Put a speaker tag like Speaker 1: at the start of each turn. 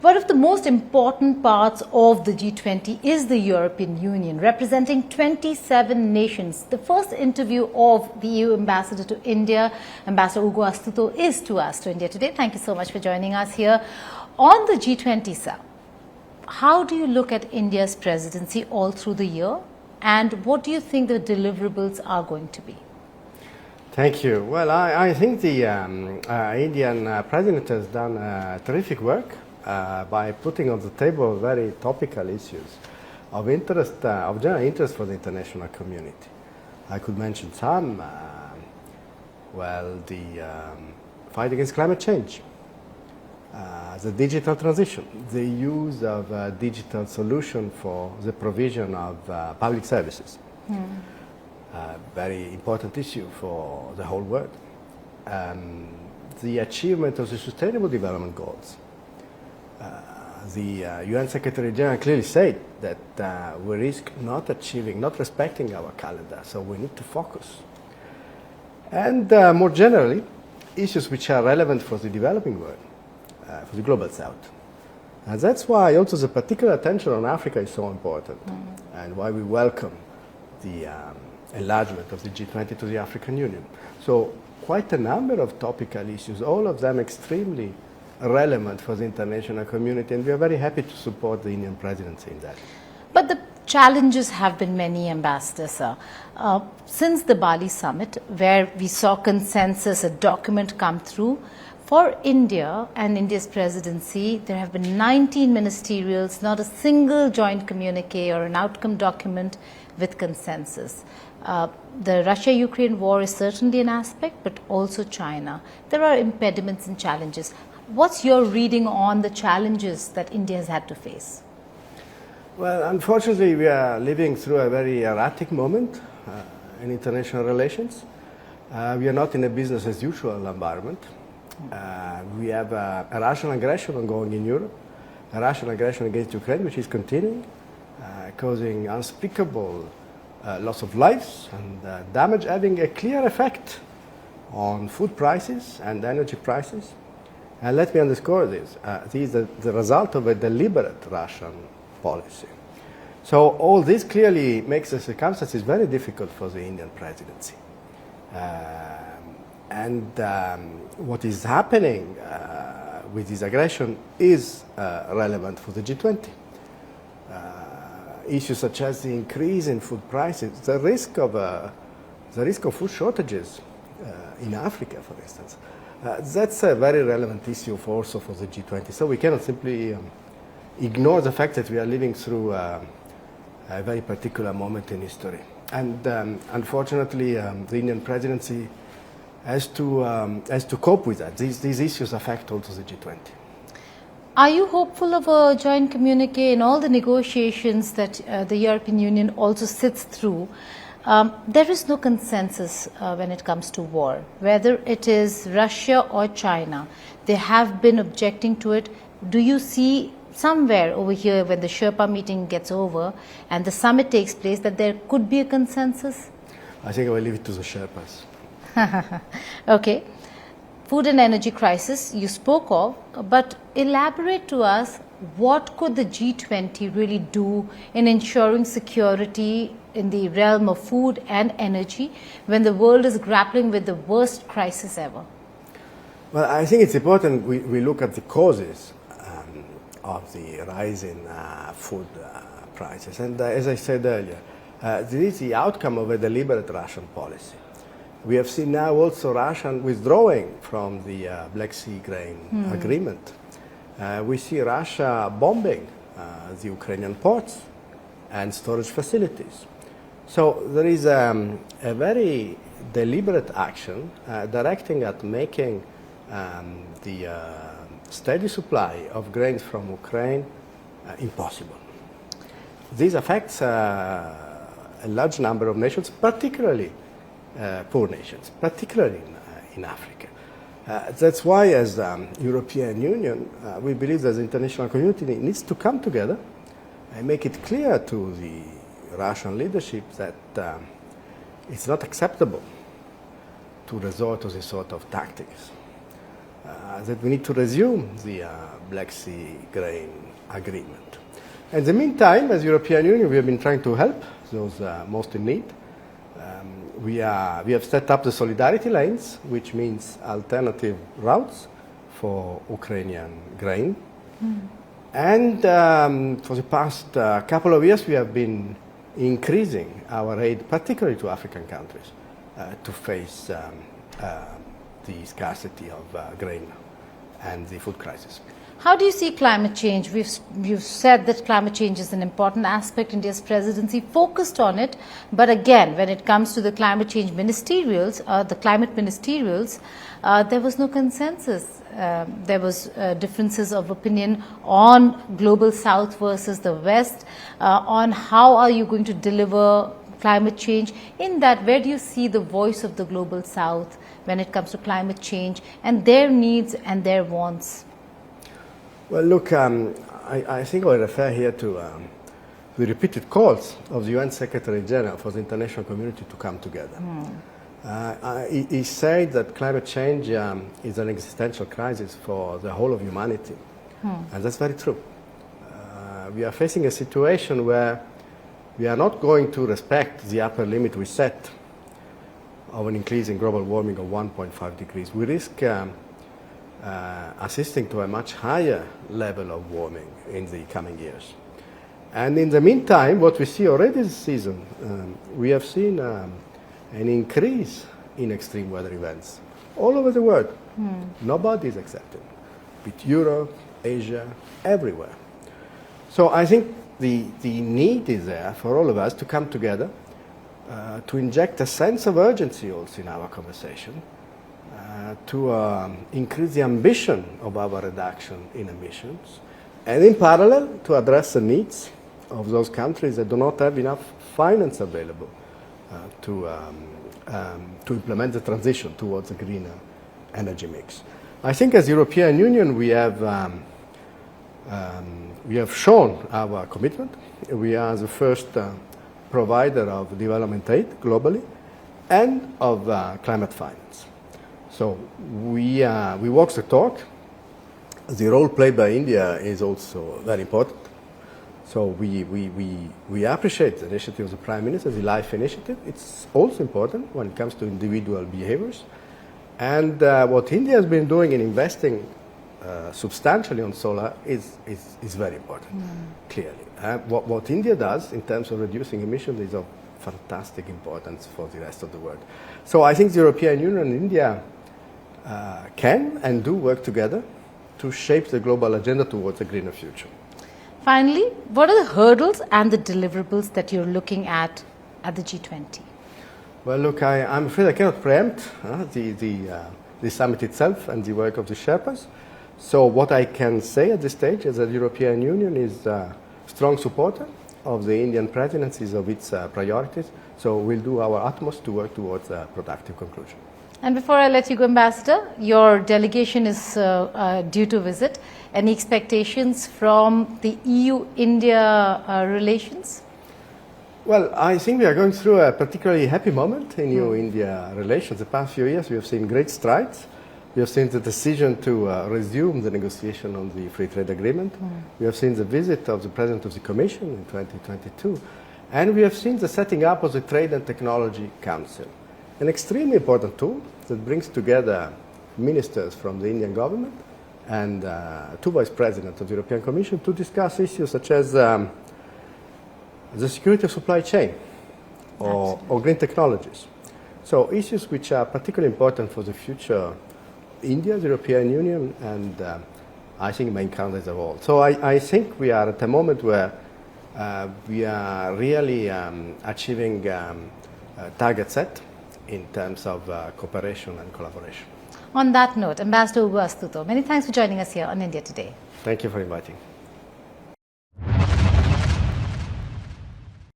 Speaker 1: One of the most important parts of the G20 is the European Union, representing 27 nations. The first interview of the EU Ambassador to India, Ambassador Ugo Astuto, is to us, to India today. Thank you so much for joining us here on the G20, sir. How do you look at India's presidency all through the year, and what do you think the deliverables are going to be?
Speaker 2: Thank you. Well, I think the Indian president has done terrific work by putting on the table very topical issues of interest, of general interest for the international community. I could mention some. The fight against climate change, the digital transition, the use of digital solution for the provision of public services. Very important issue for the whole world. The achievement of the Sustainable Development Goals. The UN Secretary General clearly said that we risk not respecting our calendar, so we need to focus. And more generally, issues which are relevant for the developing world, for the global south. And that's why also the particular attention on Africa is so important, and why we welcome the enlargement of the G20 to the African Union. So quite a number of topical issues, all of them extremely relevant for the international community, and we are very happy to support the Indian presidency in that.
Speaker 1: But the challenges have been many, Ambassador, sir. Since the Bali summit, where we saw consensus, a document come through, for India and India's presidency, there have been 19 ministerials, not a single joint communique or an outcome document with consensus. The Russia-Ukraine war is certainly an aspect, but also China. There are impediments and challenges. What's your reading on the challenges that India has had to face?
Speaker 2: Well, unfortunately, we are living through a very erratic moment in international relations. We are not in a business as usual environment. We have a Russian aggression ongoing in Europe, a Russian aggression against Ukraine, which is continuing, causing unspeakable loss of lives and damage, having a clear effect on food prices and energy prices. And let me underscore this. This is the result of a deliberate Russian policy. So all this clearly makes the circumstances very difficult for the Indian presidency. What is happening with this aggression is relevant for the G20. Issues such as the increase in food prices, the risk of food shortages in Africa, for instance. That's a very relevant issue also for the G20. So we cannot simply ignore the fact that we are living through a very particular moment in history. And unfortunately, the Indian presidency has to cope with that. These issues affect also the G20.
Speaker 1: Are you hopeful of a joint communique in all the negotiations that the European Union also sits through? There is no consensus when it comes to war, whether it is Russia or China. They have been objecting to it. Do you see somewhere over here when the Sherpa meeting gets over and the summit takes place that there could be a consensus?
Speaker 2: I think I will leave it to the Sherpas.
Speaker 1: Okay. Food and energy crisis you spoke of, but elaborate to us what could the G20 really do in ensuring security in the realm of food and energy when the world is grappling with the worst crisis ever?
Speaker 2: Well, I think it's important we look at the causes of the rise in food prices. And as I said earlier, this is the outcome of a deliberate Russian policy. We have seen now also Russia withdrawing from the Black Sea grain agreement. We see Russia bombing the Ukrainian ports and storage facilities. So there is a very deliberate action directing at making the steady supply of grains from Ukraine impossible. This affects a large number of nations, particularly poor nations, particularly in Africa. That's why, as European Union, we believe that the international community needs to come together and make it clear to the Russian leadership that it's not acceptable to resort to this sort of tactics. that we need to resume the Black Sea grain agreement. In the meantime, as European Union, we have been trying to help those most in need. We have set up the solidarity lanes, which means alternative routes for Ukrainian grain. And for the past couple of years, we have been increasing our aid, particularly to African countries, to face the scarcity of grain and the food crisis.
Speaker 1: How do you see climate change? You've said that climate change is an important aspect. India's presidency focused on it. But again, when it comes to the climate change ministerials, the climate ministerials, there was no consensus. There was differences of opinion on global south versus the west, on how are you going to deliver climate change. In that, where do you see the voice of the global south when it comes to climate change and their needs and their wants?
Speaker 2: Well, look, I think I refer here to the repeated calls of the UN Secretary General for the international community to come together. He said that climate change is an existential crisis for the whole of humanity. And that's very true. We are facing a situation where we are not going to respect the upper limit we set of an increase in global warming of 1.5 degrees. We risk assisting to a much higher level of warming in the coming years. And in the meantime, what we see already this season, we have seen an increase in extreme weather events all over the world. Nobody is exempted, be it Europe, Asia, everywhere. So I think the need is there for all of us to come together, to inject a sense of urgency also in our conversation, to increase the ambition of our reduction in emissions, and in parallel to address the needs of those countries that do not have enough finance available to implement the transition towards a greener energy mix. I think as European Union we have shown our commitment. We are the first provider of development aid globally and of climate finance. So we walk the talk. The role played by India is also very important. So we appreciate the initiative of the Prime Minister, the LIFE initiative. It's also important when it comes to individual behaviors. And what India has been doing in investing substantially on solar is very important, clearly. What India does in terms of reducing emissions is of fantastic importance for the rest of the world. So I think the European Union and India can and do work together to shape the global agenda towards a greener future.
Speaker 1: Finally, what are the hurdles and the deliverables that you're looking at the G20?
Speaker 2: Well, look, I'm afraid I cannot preempt the summit itself and the work of the Sherpas. So what I can say at this stage is that the European Union is a strong supporter of the Indian presidencies of its priorities. So we'll do our utmost to work towards a productive conclusion.
Speaker 1: And before I let you go, Ambassador, your delegation is due to visit. Any expectations from the EU-India relations?
Speaker 2: Well, I think we are going through a particularly happy moment in EU-India relations. The past few years we have seen great strides. We have seen the decision to resume the negotiation on the free trade agreement. We have seen the visit of the President of the Commission in 2022. And we have seen the setting up of the Trade and Technology Council, an extremely important tool that brings together ministers from the Indian government and two vice presidents of the European Commission to discuss issues such as the security of supply chain or green technologies. So issues which are particularly important for the future India, the European Union, and I think main countries of all. So I think we are at a moment where we are really achieving target set in terms of cooperation and collaboration.
Speaker 1: On that note, Ambassador Ugo Astuto, many thanks for joining us here on India Today.
Speaker 2: Thank you for inviting.